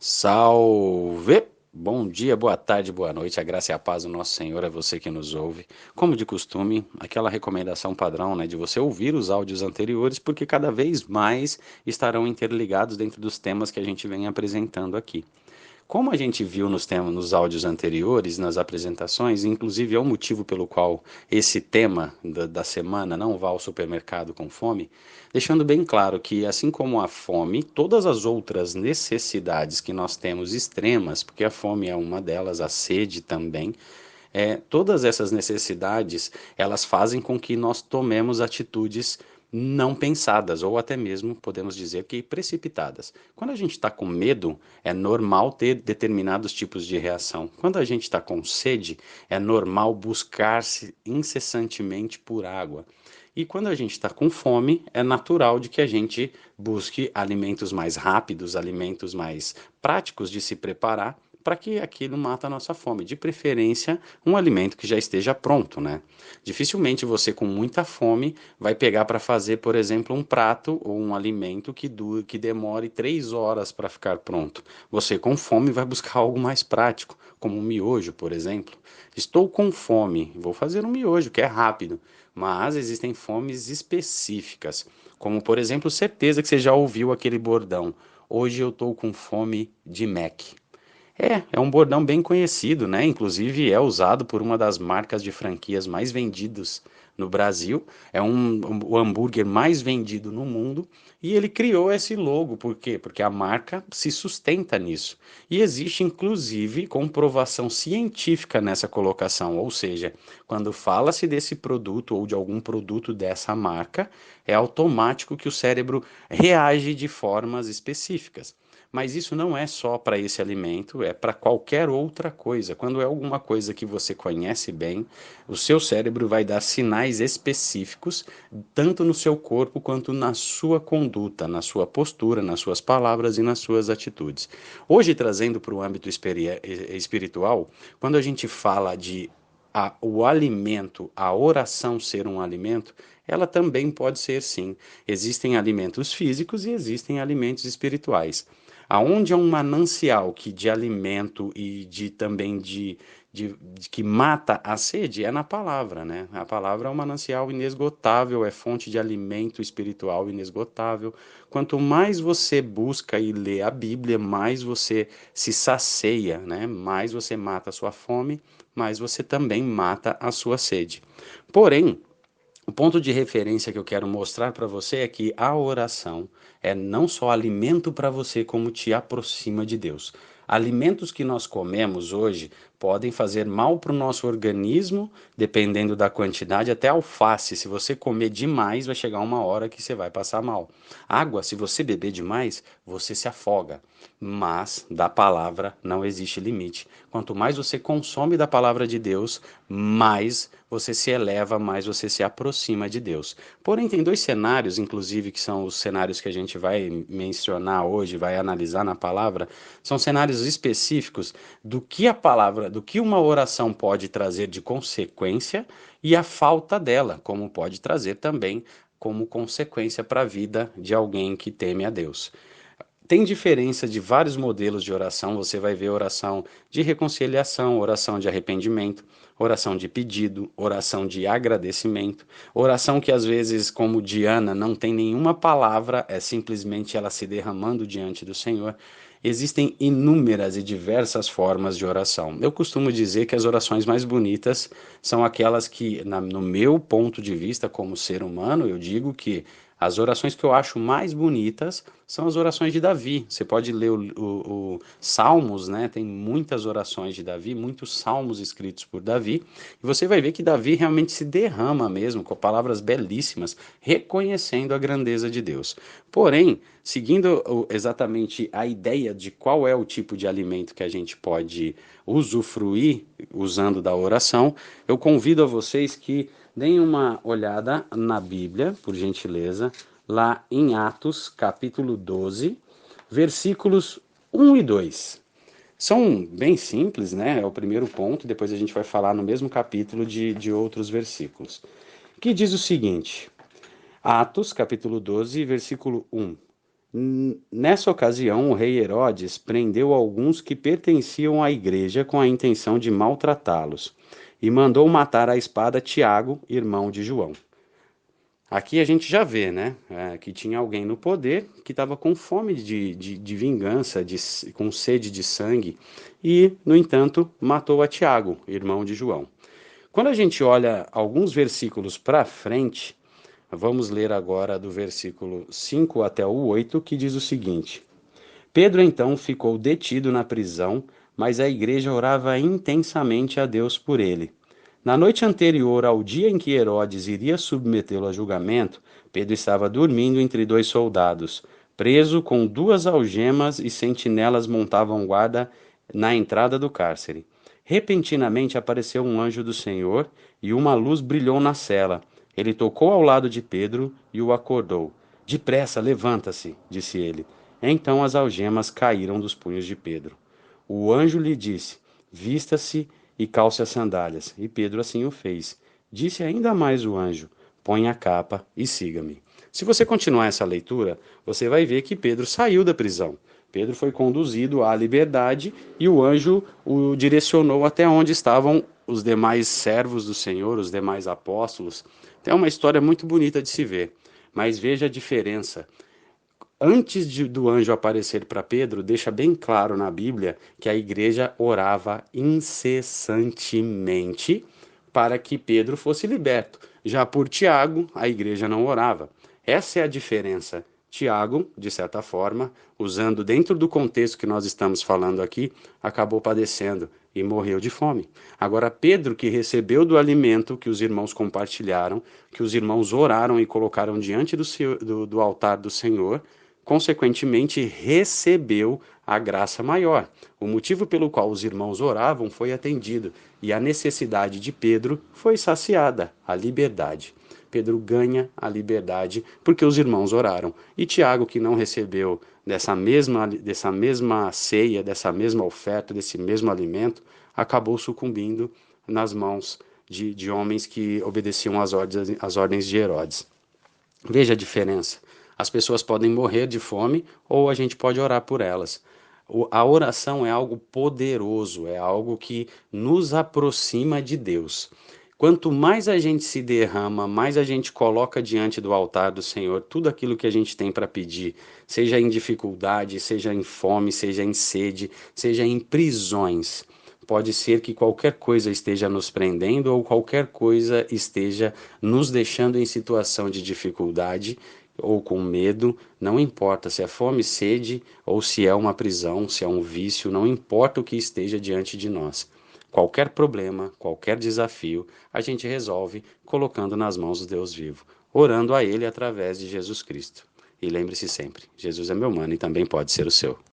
Salve! Bom dia, boa tarde, boa noite. A graça e a paz do nosso Senhor é você que nos ouve. Como de costume, aquela recomendação padrão, né, de você ouvir os áudios anteriores, porque cada vez mais estarão interligados dentro dos temas que a gente vem apresentando aqui. Como a gente viu nos temas, nos áudios anteriores, nas apresentações, inclusive é o motivo pelo qual esse tema da semana, não vá ao supermercado com fome, deixando bem claro que, assim como a fome, todas as outras necessidades que nós temos extremas, porque a fome é uma delas, a sede também, todas essas necessidades, elas fazem com que nós tomemos atitudes não pensadas, ou até mesmo podemos dizer que precipitadas. Quando a gente está com medo, é normal ter determinados tipos de reação. Quando a gente está com sede, é normal buscar-se incessantemente por água. E quando a gente está com fome, é natural de que a gente busque alimentos mais rápidos, alimentos mais práticos de se preparar, para que aquilo mata a nossa fome. De preferência, um alimento que já esteja pronto, né? Dificilmente você com muita fome vai pegar para fazer, por exemplo, um prato ou um alimento que demore 3 horas para ficar pronto. Você com fome vai buscar algo mais prático, como um miojo, por exemplo. Estou com fome, vou fazer um miojo, que é rápido. Mas existem fomes específicas, como por exemplo, certeza que você já ouviu aquele bordão. Hoje eu estou com fome de Mac. É um bordão bem conhecido, né? Inclusive é usado por uma das marcas de franquias mais vendidas no Brasil. É o hambúrguer mais vendido no mundo. E ele criou esse logo, por quê? Porque a marca se sustenta nisso. E existe, inclusive, comprovação científica nessa colocação. Ou seja, quando fala-se desse produto ou de algum produto dessa marca, é automático que o cérebro reage de formas específicas. Mas isso não é só para esse alimento, é para qualquer outra coisa. Quando é alguma coisa que você conhece bem, o seu cérebro vai dar sinais específicos, tanto no seu corpo quanto na sua conduta, na sua postura, nas suas palavras e nas suas atitudes. Hoje, trazendo para o âmbito espiritual, quando a gente fala de o alimento, a oração ser um alimento, ela também pode ser sim. Existem alimentos físicos e existem alimentos espirituais. Aonde é um manancial que de alimento e de também de que mata a sede é na palavra, né? A palavra é um manancial inesgotável, é fonte de alimento espiritual inesgotável. Quanto mais você busca e lê a Bíblia, mais você se sacia, né? Mais você mata a sua fome, mais você também mata a sua sede. Porém, o ponto de referência que eu quero mostrar para você é que a oração é não só alimento para você, como te aproxima de Deus. Alimentos que nós comemos hoje podem fazer mal para o nosso organismo, dependendo da quantidade, até alface. Se você comer demais, vai chegar uma hora que você vai passar mal. Água, se você beber demais, você se afoga. Mas da palavra não existe limite. Quanto mais você consome da palavra de Deus, mais você se eleva, mais você se aproxima de Deus. Porém, tem dois cenários, inclusive, que são os cenários que a gente vai mencionar hoje, vai analisar na palavra, são cenários específicos do que a palavra, do que uma oração pode trazer de consequência e a falta dela, como pode trazer também como consequência para a vida de alguém que teme a Deus. Tem diferença de vários modelos de oração. Você vai ver oração de reconciliação, oração de arrependimento, oração de pedido, oração de agradecimento, oração que às vezes, como Diana, não tem nenhuma palavra, é simplesmente ela se derramando diante do Senhor. Existem inúmeras e diversas formas de oração. Eu costumo dizer que as orações mais bonitas são aquelas que, no meu ponto de vista como ser humano, eu digo que as orações que eu acho mais bonitas são as orações de Davi. Você pode ler o Salmos, né? Tem muitas orações de Davi, muitos salmos escritos por Davi, e você vai ver que Davi realmente se derrama mesmo, com palavras belíssimas, reconhecendo a grandeza de Deus. Porém, seguindo exatamente a ideia de qual é o tipo de alimento que a gente pode usufruir usando da oração, eu convido a vocês que deem uma olhada na Bíblia, por gentileza, lá em Atos, capítulo 12, versículos 1 e 2. São bem simples, né? É o primeiro ponto, depois a gente vai falar no mesmo capítulo de outros versículos. Que diz o seguinte: Atos, capítulo 12, versículo 1. Nessa ocasião, o rei Herodes prendeu alguns que pertenciam à igreja com a intenção de maltratá-los e mandou matar à espada Tiago, irmão de João. Aqui a gente já vê, né, que tinha alguém no poder que estava com fome de vingança, com sede de sangue, e, no entanto, matou a Tiago, irmão de João. Quando a gente olha alguns versículos para frente, vamos ler agora do versículo 5 até o 8, que diz o seguinte: Pedro então ficou detido na prisão, mas a igreja orava intensamente a Deus por ele. Na noite anterior ao dia em que Herodes iria submetê-lo a julgamento, Pedro estava dormindo entre dois soldados, preso com duas algemas e sentinelas montavam guarda na entrada do cárcere. Repentinamente apareceu um anjo do Senhor e uma luz brilhou na cela. Ele tocou ao lado de Pedro e o acordou. Depressa, levanta-se, disse ele. Então as algemas caíram dos punhos de Pedro. O anjo lhe disse: Vista-se e calce as sandálias. E Pedro assim o fez. Disse ainda mais o anjo: Põe a capa e siga-me. Se você continuar essa leitura, você vai ver que Pedro saiu da prisão. Pedro foi conduzido à liberdade e o anjo o direcionou até onde estavam os demais servos do Senhor, os demais apóstolos. É uma história muito bonita de se ver, mas veja a diferença. Do anjo aparecer para Pedro, deixa bem claro na Bíblia que a igreja orava incessantemente para que Pedro fosse liberto. Já por Tiago, a igreja não orava. Essa é a diferença. Tiago, de certa forma, usando dentro do contexto que nós estamos falando aqui, acabou padecendo e morreu de fome. Agora, Pedro, que recebeu do alimento que os irmãos compartilharam, que os irmãos oraram e colocaram diante do altar do Senhor, consequentemente recebeu a graça maior. O motivo pelo qual os irmãos oravam foi atendido e a necessidade de Pedro foi saciada, a liberdade. Pedro ganha a liberdade porque os irmãos oraram. E Tiago, que não recebeu dessa mesma ceia, dessa mesma oferta, desse mesmo alimento, acabou sucumbindo nas mãos de homens que obedeciam às ordens de Herodes. Veja a diferença. As pessoas podem morrer de fome ou a gente pode orar por elas. A oração é algo poderoso, é algo que nos aproxima de Deus. Quanto mais a gente se derrama, mais a gente coloca diante do altar do Senhor tudo aquilo que a gente tem para pedir, seja em dificuldade, seja em fome, seja em sede, seja em prisões. Pode ser que qualquer coisa esteja nos prendendo ou qualquer coisa esteja nos deixando em situação de dificuldade ou com medo, não importa se é fome, sede ou se é uma prisão, se é um vício, não importa o que esteja diante de nós. Qualquer problema, qualquer desafio, a gente resolve colocando nas mãos do Deus vivo, orando a Ele através de Jesus Cristo. E lembre-se sempre, Jesus é meu mano e também pode ser o seu.